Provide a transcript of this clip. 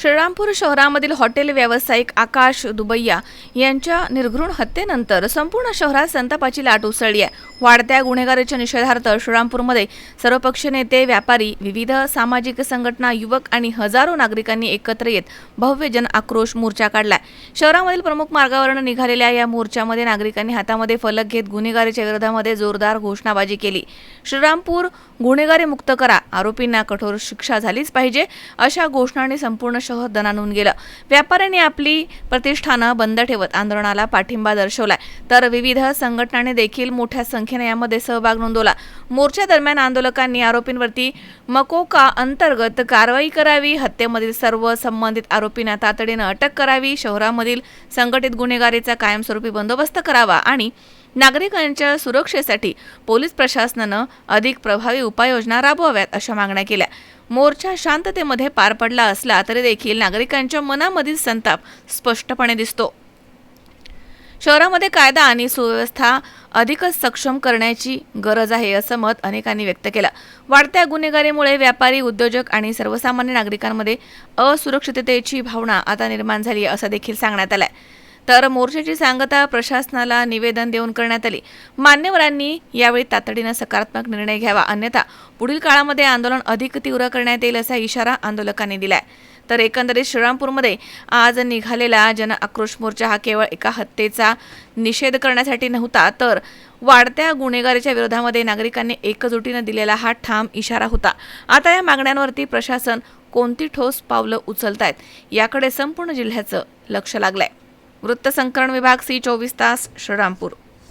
श्रीरामपूर शहरामधील हॉटेल व्यावसायिक आकाश दुबैया यांच्या निर्घृण हत्येनंतर संपूर्ण शहरात संतापाची लाट उसळली आहे. वाढत्या गुन्हेगारीच्या निषेधार्थ श्रीरामपूरमध्ये सर्वपक्षीय नेते, व्यापारी, विविध सामाजिक संघटना, युवक आणि हजारो नागरिकांनी एकत्र येत भव्य जन आक्रोश मोर्चा काढलाय. शहरामधील प्रमुख मार्गावरून निघालेल्या या मोर्चामध्ये नागरिकांनी हातामध्ये फलक घेत गुन्हेगारीच्या विरोधामध्ये जोरदार घोषणाबाजी केली. श्रीरामपूर गुन्हेगारी मुक्त करा, आरोपींना कठोर शिक्षा झालीच पाहिजे अशा घोषणांनी संपूर्ण शहर दणाणून गेलं. व्यापाऱ्यांनी आपली प्रतिष्ठानं बंद ठेवत आंदोलनाला पाठिंबा दर्शवलाय, तर विविध संघटनांनी देखील मोठ्या संख्येने यामध्ये सहभाग नोंदवला. मोर्चा दरम्यान आंदोलकांनी आरोपींवरती मकोका अंतर्गत कारवाई करावी, हत्येमधील सर्व संबंधित आरोपींना तातडीनं अटक करावी, शहरामधील संघटित गुन्हेगारीचा कायमस्वरूपी बंदोबस्त करावा आणि नागरिकांच्या सुरक्षेसाठी पोलीस प्रशासनानं अधिक प्रभावी उपाययोजना राबवाव्यात अशा मागण्या केल्या. मोर्चा शांततेमध्ये पार पडला असला तरी देखील नागरिकांच्या मनामधील संताप स्पष्टपणे दिसतो. शहरामध्ये कायदा आणि सुव्यवस्था अधिकच सक्षम करण्याची गरज आहे असं मत अनेकांनी व्यक्त केलं. वाढत्या गुन्हेगारीमुळे व्यापारी, उद्योजक आणि सर्वसामान्य नागरिकांमध्ये असुरक्षिततेची भावना आता निर्माण झाली असं देखील सांगण्यात आलंय. तर मोर्चाची सांगता प्रशासनाला निवेदन देऊन करण्यात आली. मान्यवरांनी यावेळी तातडीनं सकारात्मक निर्णय घ्यावा, अन्यथा पुढील काळामध्ये आंदोलन अधिक तीव्र करण्यात येईल असा इशारा आंदोलकांनी दिलाय. तर एकंदरीत श्रीरामपूरमध्ये आज निघालेला जन आक्रोश मोर्चा हा केवळ एका हत्येचा निषेध करण्यासाठी नव्हता, तर वाढत्या गुन्हेगारीच्या विरोधामध्ये नागरिकांनी एकजुटीनं दिलेला हा ठाम इशारा होता. आता या मागण्यांवरती प्रशासन कोणती ठोस पावलं उचलतायत याकडे संपूर्ण जिल्ह्याचं लक्ष लागलंय. वृत्तसंकलन विभाग, सी 24 तास, श्रीरामपूर.